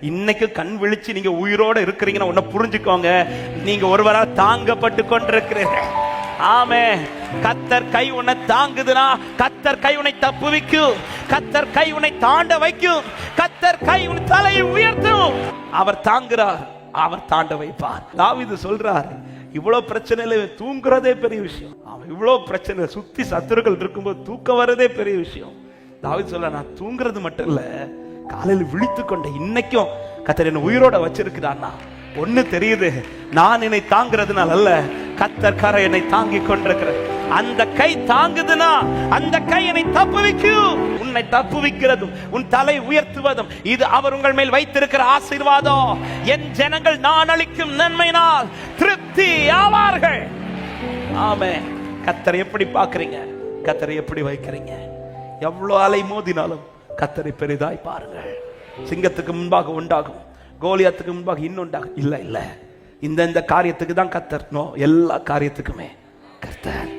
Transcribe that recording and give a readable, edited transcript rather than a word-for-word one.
இன்னைக்கு கண் விழிச்சு நீங்க உயிரோட இருக்கிறீங்கன்னா ஒன்ன புரிஞ்சுக்கோங்க, நீங்க ஒருவரால் தாங்கப்பட்டு கொண்டிருக்கிறீங்க. ஆமே. கத்தர் கை உன்னை தாங்குதுனா, கத்தர் கை உன்னை தப்புவிக்கும், கத்தர் கை உன்னை தாண்ட வைக்கும், கத்தர் கை உன் தலையை உயர்த்தும். அவர் தாங்குறார், அவர் தாண்ட வைப்பார். தாவீது சொல்றார், இவ்வளவு பிரச்சனையில தூங்குறதே பெரிய விஷயம். அவன் இவ்வளவு பிரச்சனை சுத்தி சத்துருக்கள் இருக்கும்போது தூக்கம் வரதே பெரிய விஷயம். தாவீது சொல்ற, நான் தூங்குறது மட்டும் இல்ல, காலையில் விழித்து கொண்ட இன்னைக்கும் கத்தர் என்ன உயிரோட வச்சிருக்கிறான்னா ஒண்ணு தெரியுது, நான் என்னை தாங்கிறதுனால அல்ல, கத்தர் கரை என்னை தாங்கி கொண்டிருக்கிற. அந்த கை தாங்குதுன்னா அந்த கை என்னை தப்புவிக்கும். உன்னை தப்புவிக்கிறதும் உன் தலை உயர்த்துவதும் இது அவர் உங்கள் மேல் வைத்திருக்கிற ஆசீர்வாதம். என் ஜனங்கள் நான் அளிக்கும் நன்மையினால் திருப்தி ஆவார்கள். ஆமே. கத்தரை எப்படி பாக்குறீங்க? கத்தரை எப்படி வைக்கிறீங்க? எவ்வளவு அலை மோதினாலும் கத்தரை பெரிதாய் பாருங்கள். சிங்கத்துக்கு முன்பாக உண்டாகும், கோலியாத்துக்கு முன்பாக இன்னுண்டாகும். இல்ல இல்ல, இந்த காரியத்துக்கு தான் கத்தர், எல்லா காரியத்துக்குமே கர்த்தர்.